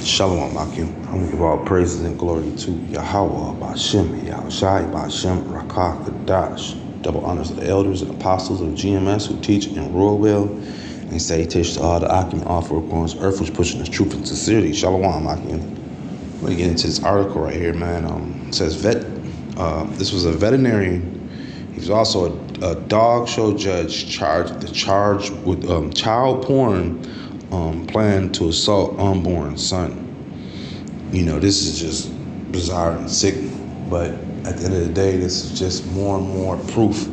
Shalom, Akim. I'm going to give all praises and glory to Yahweh, Bashem, Yahushai, Bashem, Rakah, Kadash. Double honors to the elders and apostles of GMS who teach and rule well. And salutation to all the Akim offer upon this earth which pushing this truth and sincerity. Shalom, Akim. I'm going to get into this article right here, man. It says this was a veterinarian. He was also a dog show judge charged with child porn. Plan to assault unborn son. You know, this is just bizarre and sick, but at the end of the day, this is just more and more proof,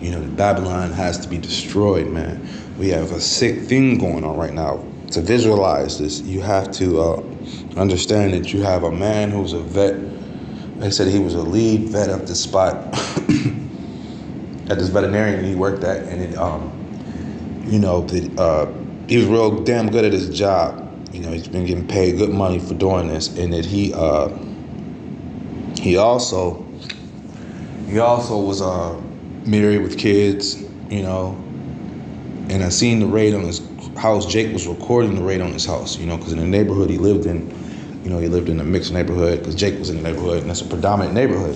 you know, that Babylon has to be destroyed, man. We have a sick thing going on right now. To visualize this, you have to understand that you have a man who's a vet. They said he was a lead vet at this spot, at this veterinarian he worked at, and he was real damn good at his job. You know, he's been getting paid good money for doing this, and that he also was married with kids. You know, and I seen the raid on his house. Jake was recording the raid on his house. You know, because in the neighborhood he lived in, you know, he lived in a mixed neighborhood because Jake was in the neighborhood, and that's a predominant neighborhood.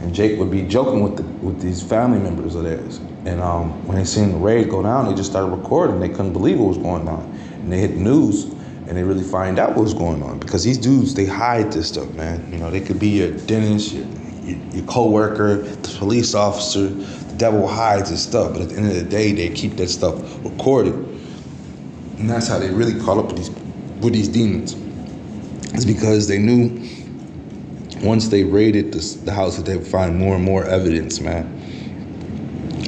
And Jake would be joking with these family members of theirs. And when they seen the raid go down, they just started recording. They couldn't believe what was going on. And they hit the news, and they really find out what was going on. Because these dudes, they hide this stuff, man. You know, they could be your dentist, your co-worker, the police officer. The devil hides his stuff. But at the end of the day, they keep that stuff recorded. And that's how they really caught up with these demons. It's because they knew once they raided the house that they would find more and more evidence, man.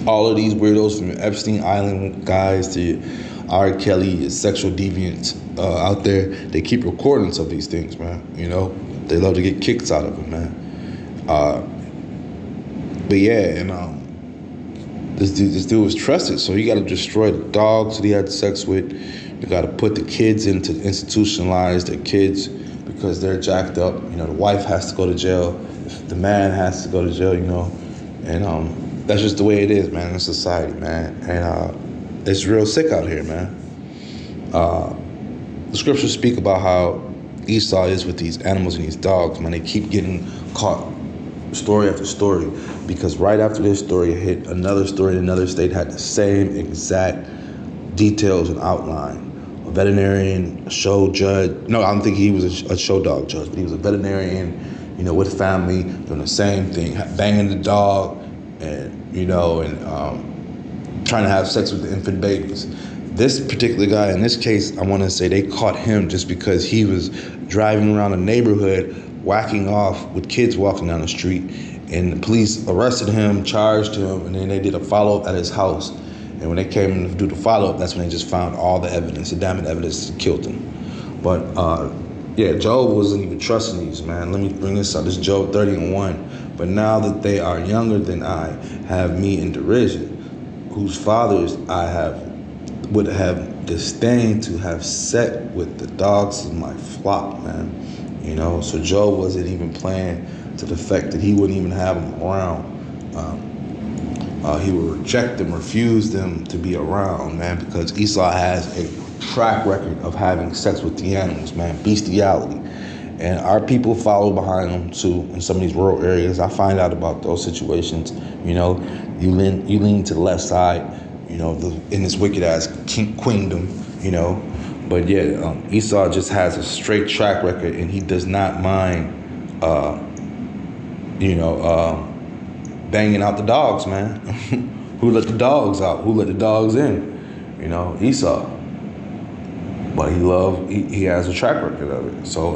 All of these weirdos from Epstein Island guys to R. Kelly, sexual deviants out there, they keep recordings of these things, man. You know, they love to get kicks out of them, man. But yeah, and this dude was trusted, so you got to destroy the dogs that he had sex with. You got to put the kids into institutionalize their kids because they're jacked up. You know, the wife has to go to jail, the man has to go to jail. You know, and that's just the way it is, man, in society, man. And it's real sick out here, man. The scriptures speak about how Esau is with these animals and these dogs, man. They keep getting caught, story after story, because right after this story it hit, another story in another state had the same exact details and outline. A veterinarian, a show judge. No, I don't think he was a show dog judge, but he was a veterinarian, you know, with family, doing the same thing, banging the dog, and you know, and trying to have sex with the infant babies. This particular guy, in this case, I want to say they caught him just because he was driving around a neighborhood, whacking off with kids walking down the street, and the police arrested him, charged him, and then they did a follow-up at his house. And when they came to do the follow-up, that's when they just found all the evidence, the damning evidence that killed him. But yeah, Job wasn't even trusting these, man. Let me bring this up. This is Job 30:1. But now that they are younger than I, have me in derision, whose fathers would have disdained to have set with the dogs of my flock, man. You know, so Job wasn't even playing to the fact that he wouldn't even have them around. He would reject them, refuse them to be around, man, because Esau has a track record of having sex with the animals, man, bestiality. And our people follow behind them too in some of these rural areas. I find out about those situations. You know, you lean to the left side, you know, in this wicked ass queendom, you know. But yeah, Esau just has a straight track record, and he does not mind, banging out the dogs, man. Who let the dogs out? Who let the dogs in? You know, Esau. But he has a track record of it. So,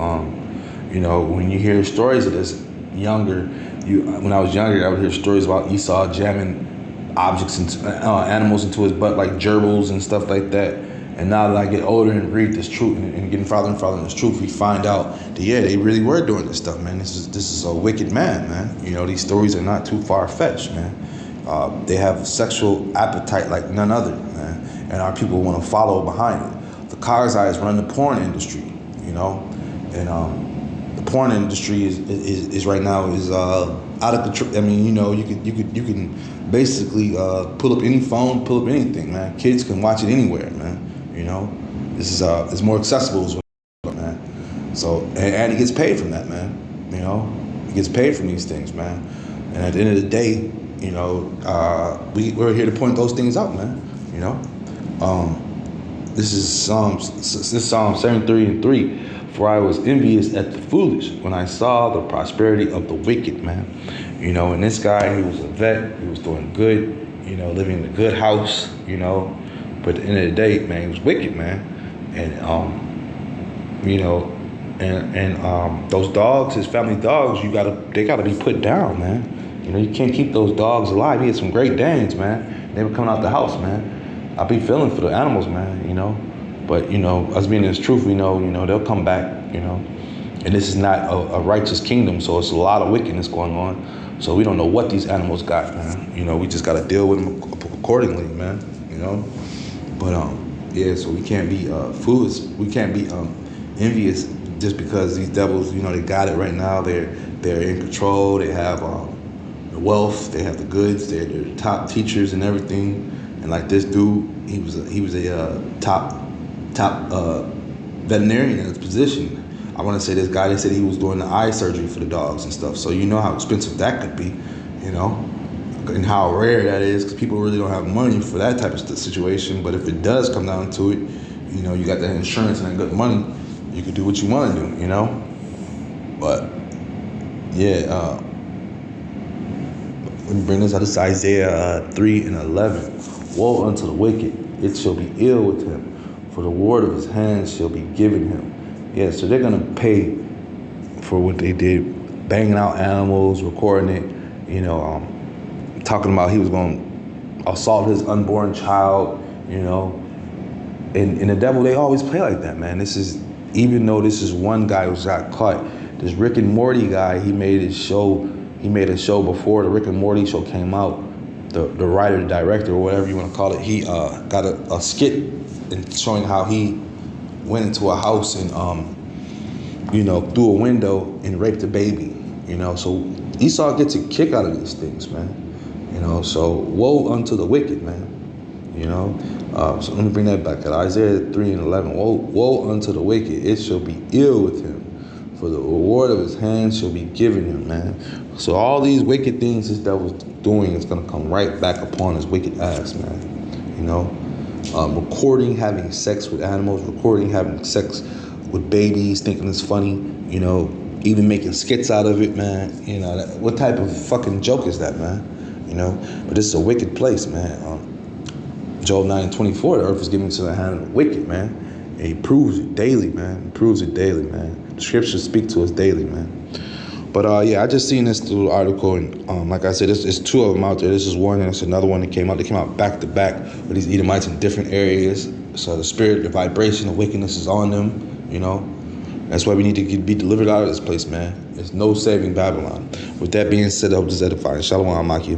you know, when you hear stories of this when I was younger, I would hear stories about Esau jamming objects and animals into his butt, like gerbils and stuff like that. And now that I get older and read this truth and getting farther and farther in this truth, we find out that, yeah, they really were doing this stuff, man. This is a wicked man, man. You know, these stories are not too far-fetched, man. They have a sexual appetite like none other, man. And our people want to follow behind it. The Karzais run the porn industry, you know. And the porn industry is right now out of control. I mean, you know, you can basically pull up any phone, pull up anything, man. Kids can watch it anywhere, man. You know, this is it's more accessible as well, man. So, and he gets paid from that, man. You know, he gets paid from these things, man. And at the end of the day, you know, we're here to point those things out, man. You know, this is Psalm 73:3. For I was envious at the foolish when I saw the prosperity of the wicked, man. You know, and this guy, he was a vet, he was doing good, you know, living in a good house, you know. But at the end of the day, man, he was wicked, man. And you know, and those dogs, his family dogs, they gotta be put down, man. You know, you can't keep those dogs alive. He had some Great Danes, man. They were coming out the house, man. I be feeling for the animals, man, you know. But, you know, us being in this truth, we know, you know, they'll come back, you know. And this is not a righteous kingdom, so it's a lot of wickedness going on. So we don't know what these animals got, man. You know, we just got to deal with them accordingly, man, you know. But, yeah, so we can't be foolish. We can't be envious just because these devils, you know, they got it right now. They're in control. They have the wealth. They have the goods. They're the top teachers and everything. And like this dude, he was a top veterinarian in his position. I want to say this guy, they said he was doing the eye surgery for the dogs and stuff. So you know how expensive that could be, you know, and how rare that is, because people really don't have money for that type of situation. But if it does come down to it, you know, you got that insurance and that good money, you can do what you want to do, you know. But yeah, let me bring this out. This is Isaiah 3:11. Woe unto the wicked, it shall be ill with him, for the reward of his hands shall be given him. Yeah, so they're going to pay for what they did, banging out animals, recording it, you know, talking about he was going to assault his unborn child, you know. And the devil, they always play like that, man. This is, even though this is one guy who got caught, this Rick and Morty guy, he made a show before the Rick and Morty show came out. The writer, the director, or whatever you want to call it, he got a skit in showing how he went into a house and, you know, through a window and raped a baby, you know. So Esau gets a kick out of these things, man. You know, so woe unto the wicked, man. You know, so let me bring that back. At Isaiah 3:11, woe unto the wicked, it shall be ill with him, for the reward of his hands shall be given him, man. So all these wicked things this devil's doing is going to come right back upon his wicked ass, man. You know, recording having sex with animals, recording having sex with babies, thinking it's funny, you know, even making skits out of it, man. You know, what type of fucking joke is that, man? You know, but this is a wicked place, man. Job 9:24, the earth is given to the hand of the wicked, man. And he proves it daily, man. He proves it daily, man. The scriptures speak to us daily, man. But yeah, I just seen this little article, and like I said, it's two of them out there. This is one, and it's another one that came out. They came out back to back with these Edomites in different areas. So the spirit, the vibration of wickedness is on them, you know. That's why we need to be delivered out of this place, man. There's no saving Babylon. With that being said, I hope this is edifying. Shalom, Maki.